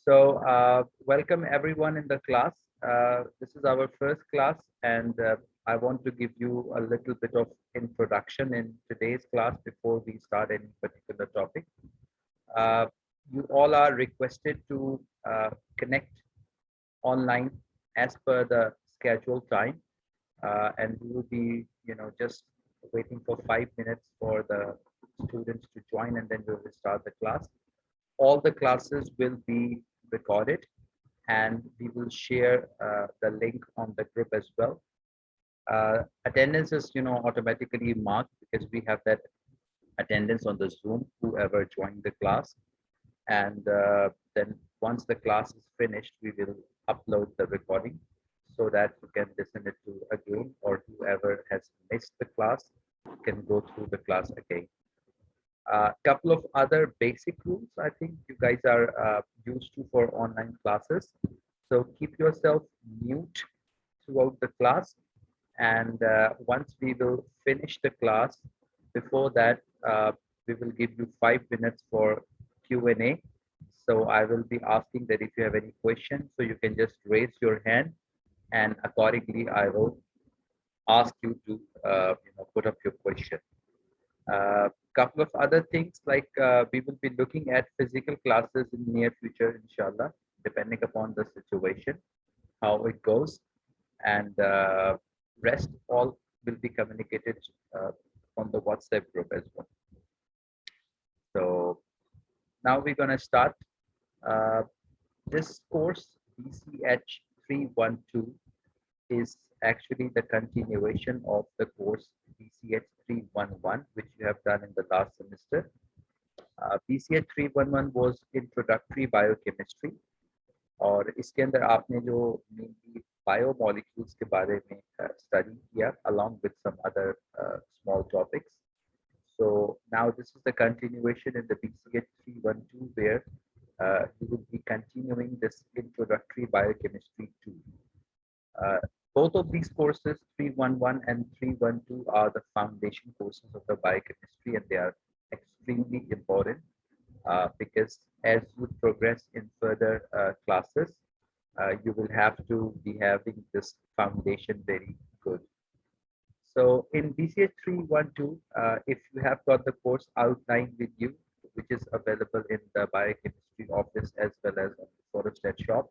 Welcome everyone in the class. This is our first class, and I want to give you a little bit of introduction in today's class before we start any particular topic. Uh, you all are requested to connect online as per the scheduled time, and we will be, just waiting for 5 minutes for the students to join, and then we will start the class. All the classes will be recorded, and we will share the link on the group as well. Attendance is, automatically marked because we have that attendance on the Zoom, whoever joined the class. And then once the class is finished, we will upload the recording so that you can listen it to again, or whoever has missed the class can go through the class again. A couple of other basic rules I think you guys are used to for online classes. So keep yourself mute throughout the class. And once we will finish the class, before that, we will give you 5 minutes for Q&A. So I will be asking that if you have any questions, so you can just raise your hand, and accordingly, I will ask you to put up your question. Couple of other things, like we will be looking at physical classes in near future, inshallah, depending upon the situation, how it goes, and rest all will be communicated on the WhatsApp group as well. So now we're going to start. This course, BCH 312, is actually the continuation of the course BCH 311, which you have done in the last semester. BCH 311 was introductory biochemistry, और इसके अंदर आपने जो mainly biomolecules के बारे में study किया along with some other small topics. So now this is the continuation in the BCH 312, where you will be continuing this introductory biochemistry too. Both of these courses, 311 and 312, are the foundation courses of the biochemistry, and they are extremely important because as you progress in further classes, you will have to be having this foundation very good. So in BCH 312, if you have got the course outline with you, which is available in the biochemistry office as well as on the Forest shop.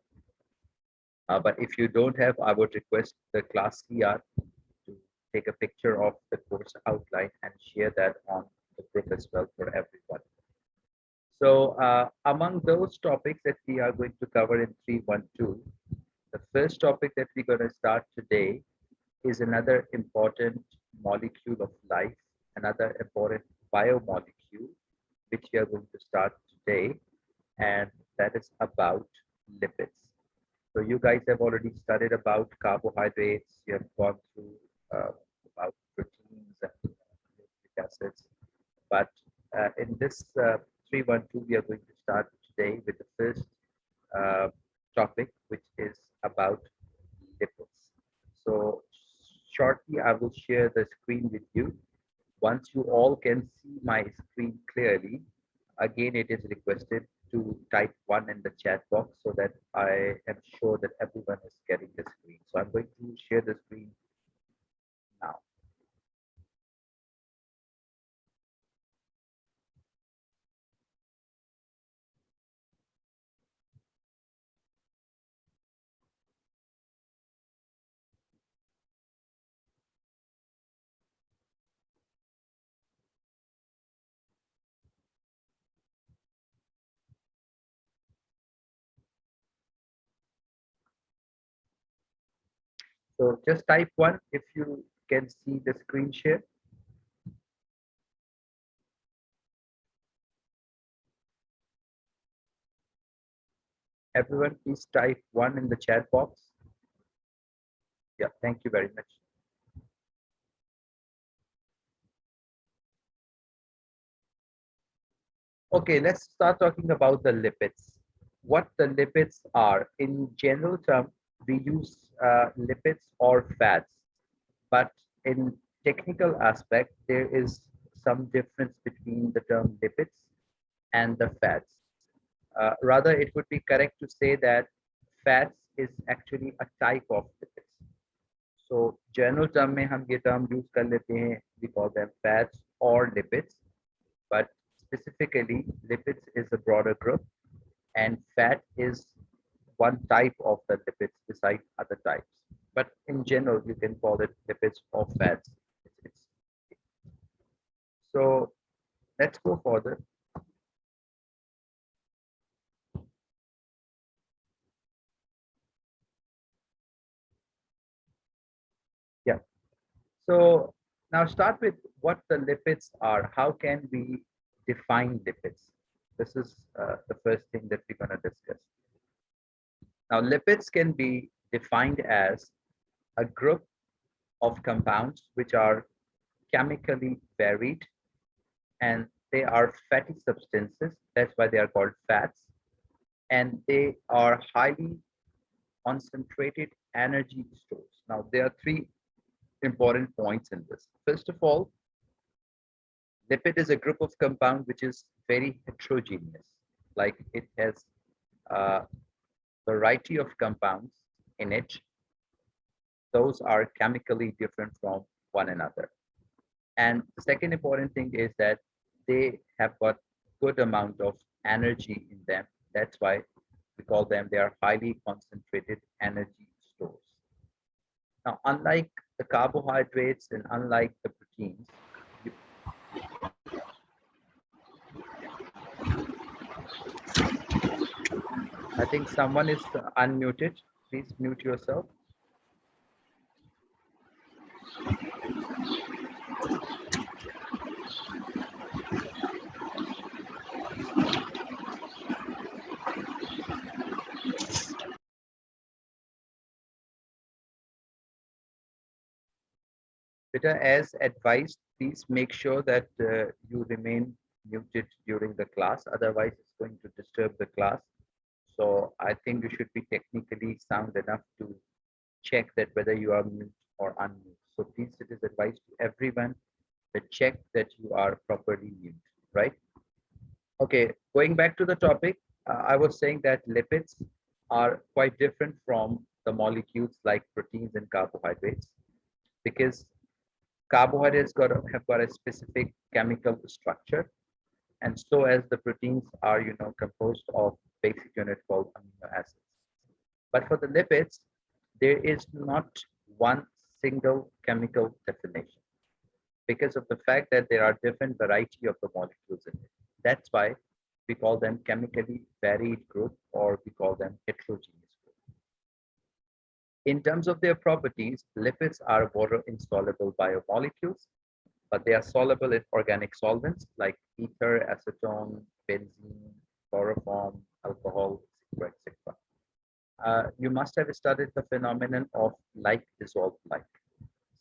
But if you don't have, I would request the class CR to take a picture of the course outline and share that on the group as well for everyone. So among those topics that we are going to cover in 312, the first topic that we're going to start today is another important molecule of life, another important biomolecule, which we are going to start today, and that is about lipids. So you guys have already studied about carbohydrates, you have gone through about proteins and nucleic acids, but in this 312, we are going to start today with the first topic, which is about lipids. So shortly, I will share the screen with you. Once you all can see my screen clearly, again, it is requested to type 1 in the chat box so that I am sure that everyone is getting the screen. So I'm going to share the screen now. So just type 1 if you can see the screen share. Everyone, please type 1 in the chat box. Yeah, thank you very much. Okay, let's start talking about the lipids. What the lipids are. In general term, we use lipids or fats, but in technical aspect, there is some difference between the term lipids and the fats. Rather, it would be correct to say that fats is actually a type of lipids. So general term में हम ये term use कर लेते हैं, we call them fats or lipids, but specifically lipids is a broader group and fat is one type of the lipids beside other types. But in general, you can call it lipids or fats. It's, so let's go further. Yeah. So now start with what the lipids are. How can we define lipids? This is the first thing that we're going to discuss. Now, lipids can be defined as a group of compounds which are chemically varied and they are fatty substances. That's why they are called fats. And they are highly concentrated energy stores. Now, there are three important points in this. First of all, lipid is a group of compound which is very heterogeneous. Like it has a variety of compounds in it. Those are chemically different from one another. And the second important thing is that they have got good amount of energy in them. That's why we call them, they are highly concentrated energy stores. Now, unlike the carbohydrates and unlike the proteins, I think someone is unmuted. Please mute yourself. Peter, as advised, please make sure that you remain muted during the class. Otherwise, it's going to disturb the class. So I think you should be technically sound enough to check that whether you are mute or unmute. So please, it is advised to everyone to check that you are properly mute, right? Okay, going back to the topic, I was saying that lipids are quite different from the molecules like proteins and carbohydrates because carbohydrates have got a specific chemical structure, and so as the proteins are, composed of basic unit called amino acids. But for the lipids, there is not one single chemical definition because of the fact that there are different variety of the molecules in it. That's why we call them chemically varied group, or we call them heterogeneous group. In terms of their properties, lipids are water insoluble biomolecules, but they are soluble in organic solvents like ether, acetone, benzene, chloroform, alcohol, etc., etc. You must have studied the phenomenon of like dissolved like.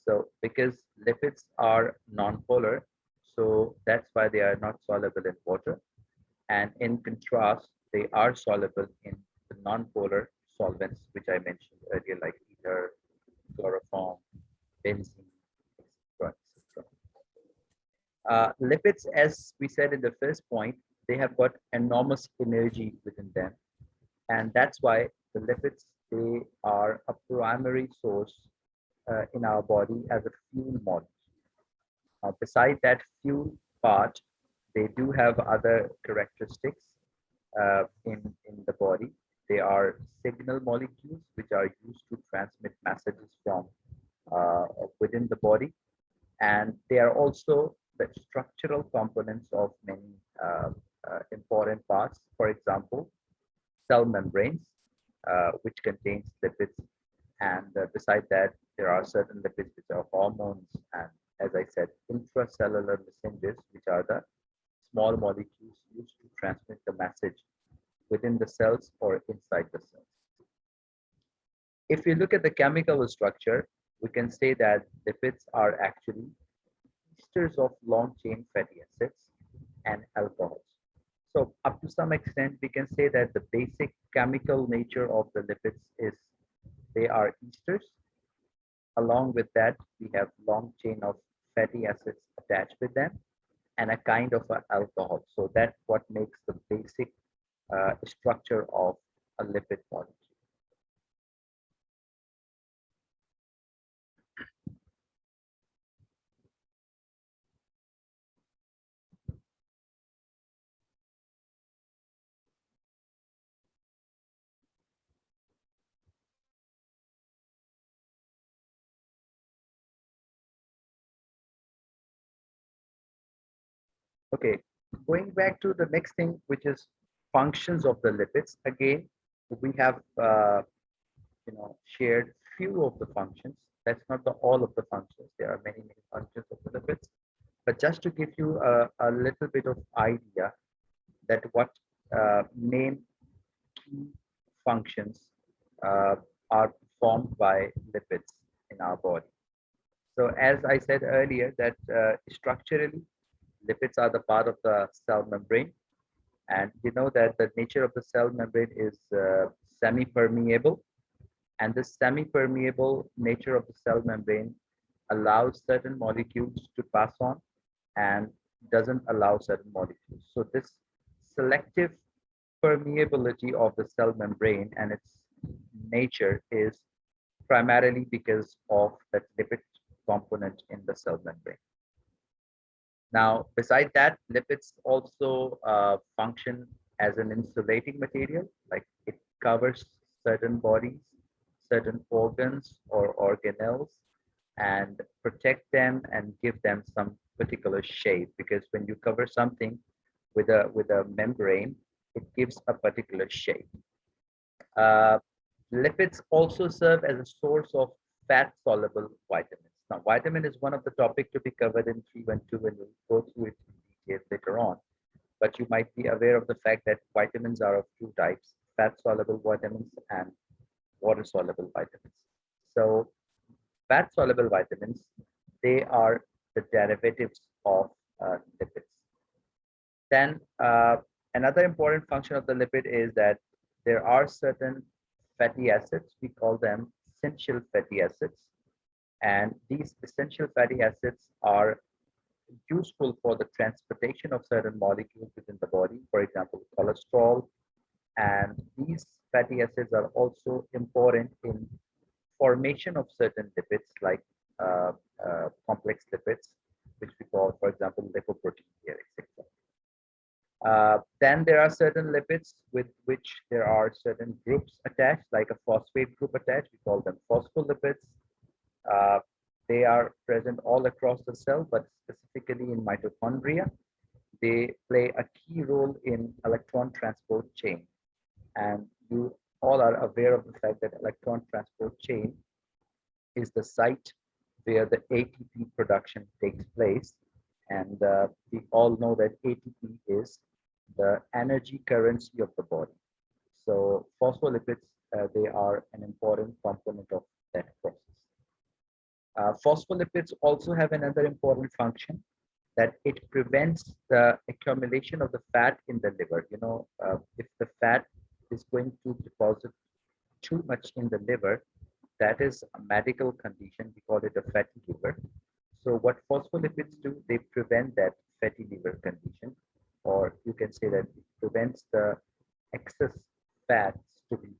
So because lipids are nonpolar, so that's why they are not soluble in water. And in contrast, they are soluble in the nonpolar solvents, which I mentioned earlier, like ether, chloroform, benzene, etc. etc. Lipids, as we said in the first point, they have got enormous energy within them. And that's why the lipids, they are a primary source in our body as a fuel molecule. Beside that fuel part, they do have other characteristics in the body. They are signal molecules which are used to transmit messages from within the body. And they are also the structural components of many important parts. For example, cell membranes, which contains lipids. And beside that, there are certain lipids which are hormones and, as I said, intracellular messengers, which are the small molecules used to transmit the message within the cells or inside the cells. If we look at the chemical structure, we can say that lipids are actually esters of long chain fatty acids and alcohols. So up to some extent, we can say that the basic chemical nature of the lipids is they are esters. Along with that, we have long chain of fatty acids attached with them and a kind of an alcohol. So that's what makes the basic structure of a lipid molecule. Okay, going back to the next thing, which is functions of the lipids. Again, we have shared few of the functions. That's not the all of the functions. There are many functions of the lipids. But just to give you a little bit of idea that what main key functions are performed by lipids in our body. So as I said earlier, that structurally lipids are the part of the cell membrane, and you know that the nature of the cell membrane is semi-permeable, and the semi-permeable nature of the cell membrane allows certain molecules to pass on and doesn't allow certain molecules. So this selective permeability of the cell membrane and its nature is primarily because of that lipid component in the cell membrane. Now, beside that, lipids also function as an insulating material, like it covers certain bodies, certain organs or organelles, and protect them and give them some particular shape. Because when you cover something with a membrane, it gives a particular shape. Uh, Lipids also serve as a source of fat-soluble vitamins. Now, vitamin is one of the topics to be covered in 312, and we'll go through it in detail later on. But you might be aware of the fact that vitamins are of two types: fat-soluble vitamins and water-soluble vitamins. So, fat-soluble vitamins, they are the derivatives of lipids. Then another important function of the lipid is that there are certain fatty acids. We call them essential fatty acids. And these essential fatty acids are useful for the transportation of certain molecules within the body, for example, cholesterol. And these fatty acids are also important in formation of certain lipids like complex lipids, which we call, for example, lipoprotein here, etc. Then there are certain lipids with which there are certain groups attached, like a phosphate group attached. We call them phospholipids. Uh, they are present all across the cell, but specifically in mitochondria. They play a key role in electron transport chain. And you all are aware of the fact that electron transport chain is the site where the ATP production takes place. And we all know that ATP is the energy currency of the body. So phospholipids, they are an important component of that process. Phospholipids also have another important function, that it prevents the accumulation of the fat in the liver. If the fat is going to deposit too much in the liver, that is a medical condition. We call it a fatty liver. So what phospholipids do, they prevent that fatty liver condition, or you can say that it prevents the excess fats to be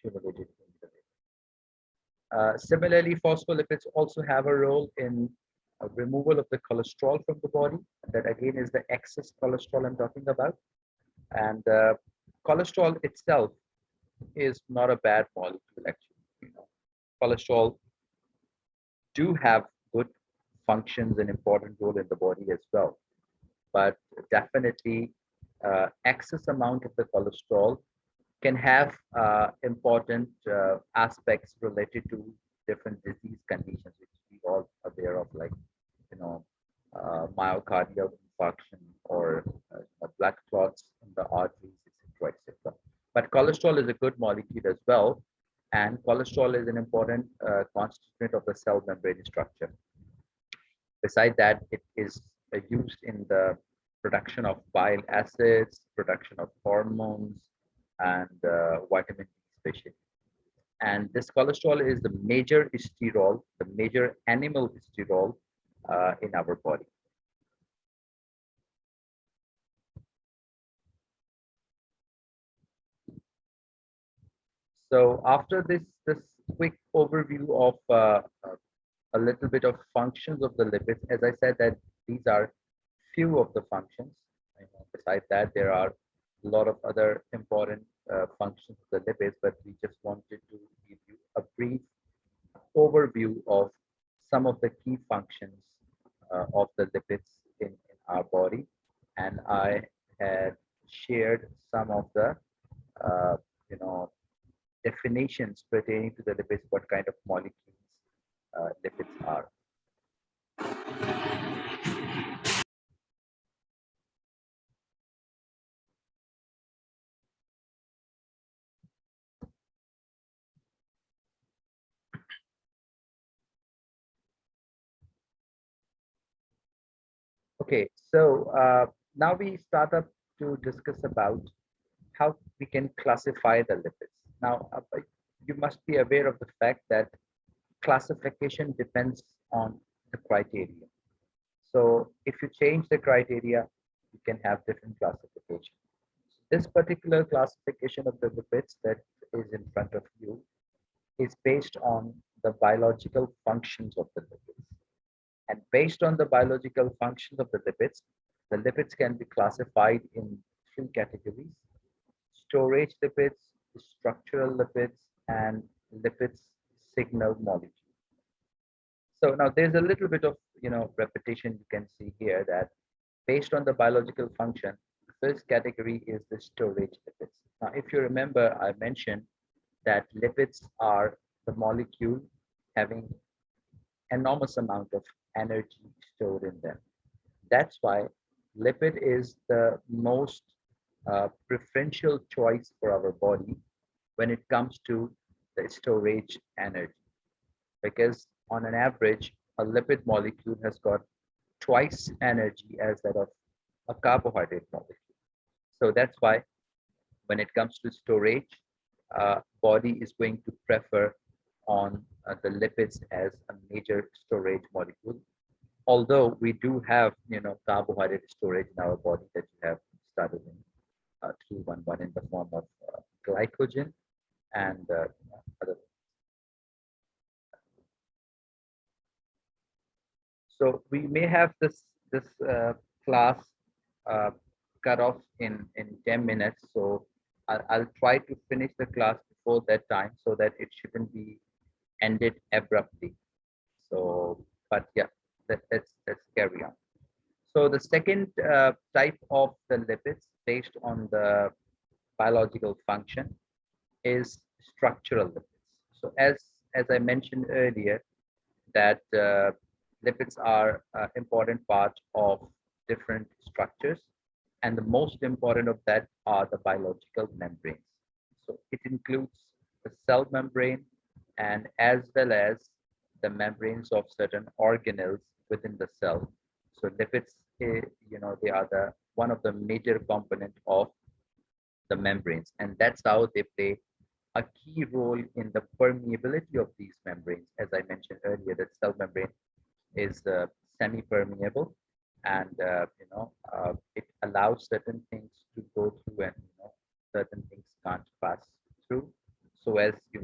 accumulated in the liver. Similarly, phospholipids also have a role in removal of the cholesterol from the body. That again is the excess cholesterol I'm talking about. And cholesterol itself is not a bad molecule, actually. Cholesterol do have good functions and important role in the body as well. But definitely, excess amount of the cholesterol can have important aspects related to different disease conditions, which we all aware of, like myocardial infarction or blood clots in the arteries, etc., etc. But cholesterol is a good molecule as well, and cholesterol is an important constituent of the cell membrane structure. Besides that, it is used in the production of bile acids, production of hormones, and vitamin D especially. And this cholesterol is the major sterol, the major animal sterol in our body. So after this quick overview of a little bit of functions of the lipids, as I said that these are few of the functions. Besides that, there are a lot of other important functions of the lipids, but we just wanted to give you a brief overview of some of the key functions of the lipids in our body. And I had shared some of the uh, you know definitions pertaining to the lipids, what kind of molecules lipids are. Okay, so now we start up to discuss about how we can classify the lipids. Now, you must be aware of the fact that classification depends on the criteria. So if you change the criteria, you can have different classification. This particular classification of the lipids that is in front of you is based on the biological functions of the lipids. And based on the biological functions of the lipids can be classified in three categories: storage lipids, structural lipids, and lipids signal molecules. So now there's a little bit of repetition you can see here that based on the biological function, the first category is the storage lipids. Now, if you remember, I mentioned that lipids are the molecule having enormous amount of energy stored in them. That's why lipid is the most preferential choice for our body when it comes to the storage energy. Because on an average, a lipid molecule has got twice energy as that of a carbohydrate molecule. So that's why when it comes to storage, body is going to prefer on the lipids as a major storage molecule. Although we do have, carbohydrate storage in our body that you have studied in 211 in the form of glycogen and other. So we may have this class uh, cut off in 10 minutes. So I'll try to finish the class before that time so that it shouldn't be ended abruptly. So, but yeah, let's carry on. So the second type of the lipids based on the biological function is structural lipids. So as I mentioned earlier, that lipids are important part of different structures, and the most important of that are the biological membranes. So it includes the cell membrane and as well as the membranes of certain organelles within the cell. So lipids, they are the one of the major component of the membranes, and that's how they play a key role in the permeability of these membranes. As I mentioned earlier, that cell membrane is semi-permeable, and it allows certain things to go through, and certain things can't pass through. So as the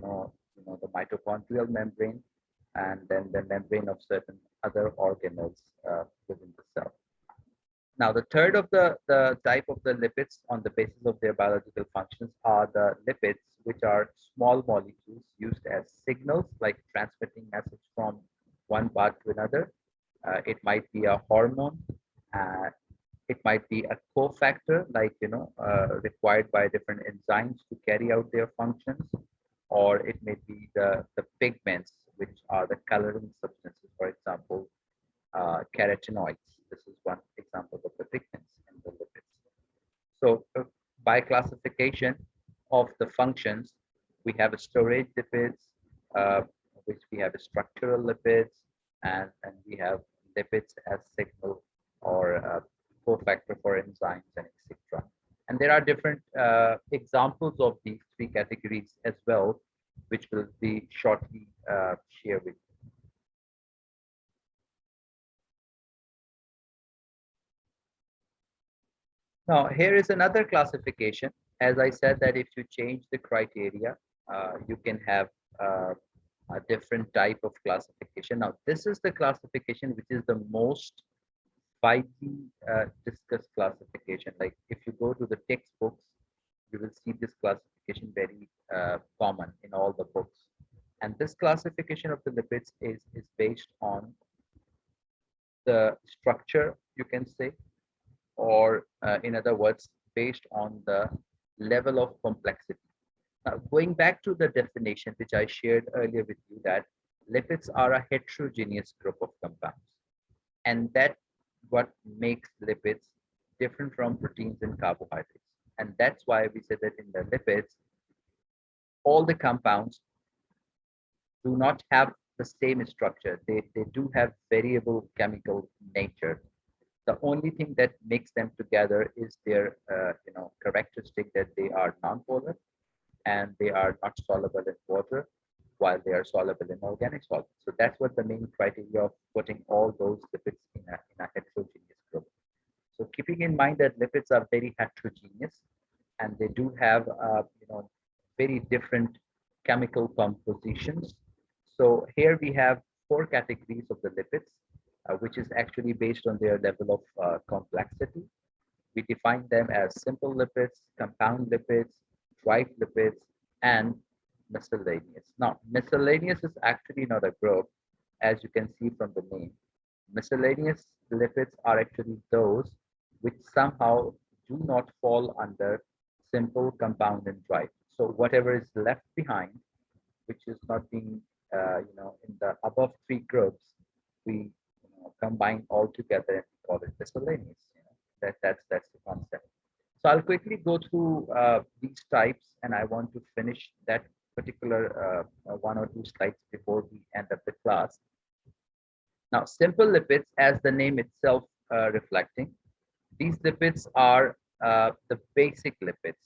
mitochondrial membrane, and then the membrane of certain other organelles within the cell. Now, the third of the type of the lipids on the basis of their biological functions are the lipids, which are small molecules used as signals, like transmitting message from one part to another. It might be a hormone. Uh, it might be a cofactor, like required by different enzymes to carry out their functions, or it may be the pigments, which are the coloring substances. For example, carotenoids. This is one example of the pigments in the lipids. So by classification of the functions, we have a storage lipids, uh, which we have a structural lipids, and we have lipids as signal or cofactor for enzymes and etc. And there are different examples of these three categories as well, which will be shortly shared with you. Now, here is another classification. As I said, that if you change the criteria, you can have a different type of classification. Now, this is the classification which is the most widely discussed classification. Like if you go to the textbooks, you will see this classification very common in all the books. And this classification of the lipids is based on the structure, you can say, or in other words, based on the level of complexity. Now, going back to the definition, which I shared earlier with you, that lipids are a heterogeneous group of compounds. And that what makes lipids different from proteins and carbohydrates. And that's why we say that in the lipids, all the compounds do not have the same structure. They do have variable chemical nature. The only thing that makes them together is their characteristic that they are nonpolar and they are not soluble in water while they are soluble in organic solvents. So that's what the main criteria of putting all those lipids in a heterogeneous group. So keeping in mind that lipids are very heterogeneous and they do have very different chemical compositions. So here we have four categories of the lipids, which is actually based on their level of complexity. We define them as simple lipids, compound lipids, dry lipids, and miscellaneous. Now, miscellaneous is actually not a group, as you can see from the name. Miscellaneous lipids are actually those which somehow do not fall under simple, compound, and dry. So whatever is left behind, which is not being, in the above three groups, we combine all together and call it miscellaneous. That's the concept. So I'll quickly go through these types, and I want to finish that particular one or two slides before we end up the class. Now, simple lipids, as the name itself reflecting, these lipids are the basic lipids.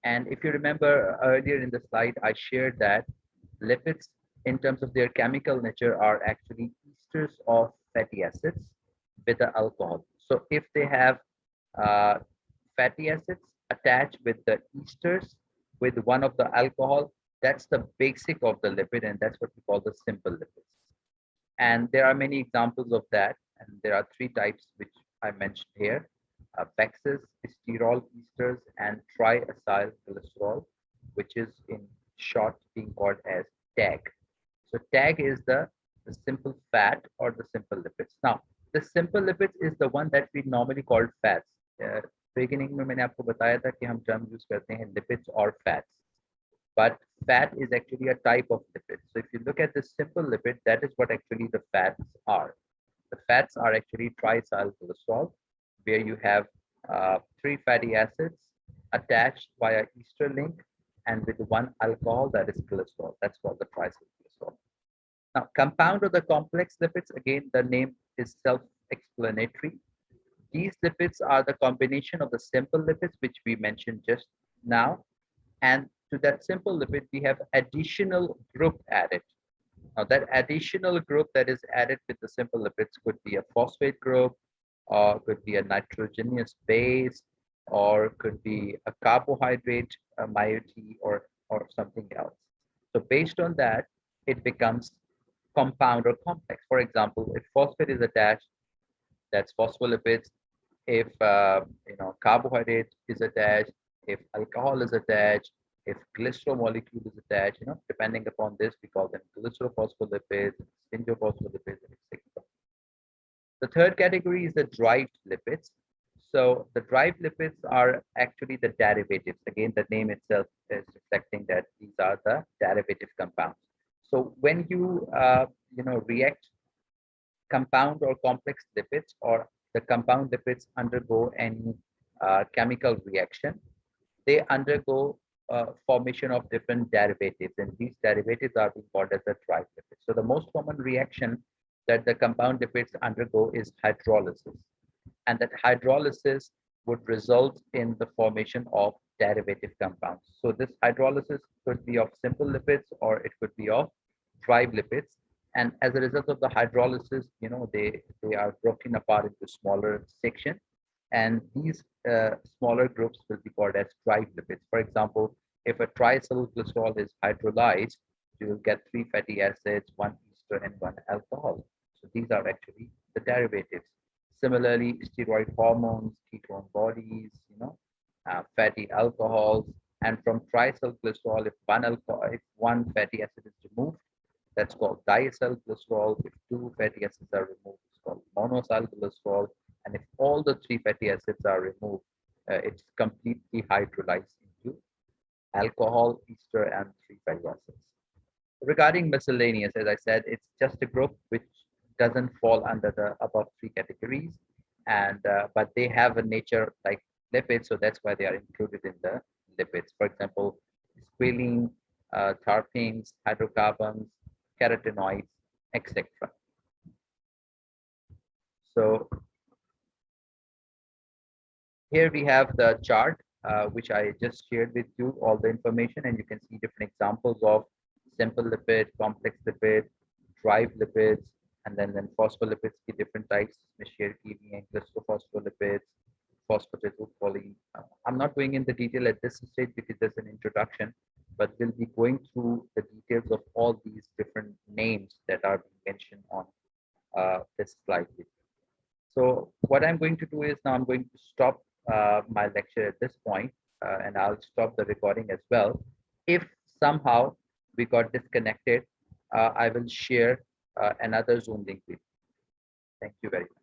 And if you remember earlier in the slide, I shared that lipids, in terms of their chemical nature, are actually esters of fatty acids with the alcohol. So if they have fatty acids attached with the esters with one of the alcohol, that's the basic of the lipid, and that's what we call the simple lipids. And there are many examples of that, and there are three types which I mentioned here: bexes, sterol esters, and triacyl glycerol, which is in short being called as TAG. So TAG is the simple fat or the simple lipids. Now, the simple lipids is the one that we normally call fats. Beginning में मैंने आपको बताया था कि हम term use करते हैं lipids or fats, but fat is actually a type of lipid. So if you look at the simple lipid, that is what actually the fats are. The fats are actually triacyl glycerol, where you have three fatty acids attached via ester link and with one alcohol, that is glycerol. That's called the triacyl glycerol. Now, compound or the complex lipids, again, the name is self-explanatory. These lipids are the combination of the simple lipids, which we mentioned just now, and to that simple lipid, we have additional group added. Now, that additional group that is added with the simple lipids could be a phosphate group, or could be a nitrogenous base, or could be a carbohydrate, a moiety, or something else. So based on that, it becomes compound or complex. For example, if phosphate is attached, that's phospholipids. If carbohydrate is attached, if alcohol is attached, if glycerol molecule is attached, depending upon this, we call them glycerophospholipids, sphingophospholipid, etc. The third category is the derived lipids. So the derived lipids are actually the derivatives. Again, the name itself is reflecting that these are the derivative compounds. So when you react compound or complex lipids, or the compound lipids undergo any chemical reaction, they undergo formation of different derivatives, and these derivatives are being called as the derived lipids. So the most common reaction that the compound lipids undergo is hydrolysis, and that hydrolysis would result in the formation of derivative compounds. So this hydrolysis could be of simple lipids or it could be of dry lipids. And as a result of the hydrolysis, they are broken apart into smaller sections. And these smaller groups will be called as dry lipids. For example, if a triacylglycerol is hydrolyzed, you will get three fatty acids, one ester, and one alcohol. So these are actually the derivatives. Similarly, steroid hormones, ketone bodies, fatty alcohols, and from triacylglycerol, if one fatty acid is removed, that's called diacylglycerol. If two fatty acids are removed, it's called monosylglycerol. And if all the three fatty acids are removed, it's completely hydrolyzed into alcohol, ester, and three fatty acids. Regarding miscellaneous, as I said, it's just a group which doesn't fall under the above three categories, and but they have a nature like lipids, so that's why they are included in the lipids. For example, squalene, terpenes, hydrocarbons, carotenoids, etc. So here we have the chart, which I just shared with you, all the information, and you can see different examples of simple lipid, complex lipid, drive lipids, and then phospholipids, की different types, इसमें share की हुई हैं, glycophospholipids, phosphatidylcholine. I'm not going in the detail at this stage because there's an introduction, but we'll be going through the details of all these different names that are mentioned on this slide. So what I'm going to do is now I'm going to stop my lecture at this point, and I'll stop the recording as well. If somehow we got disconnected, I will share another Zoom link with you. Thank you very much.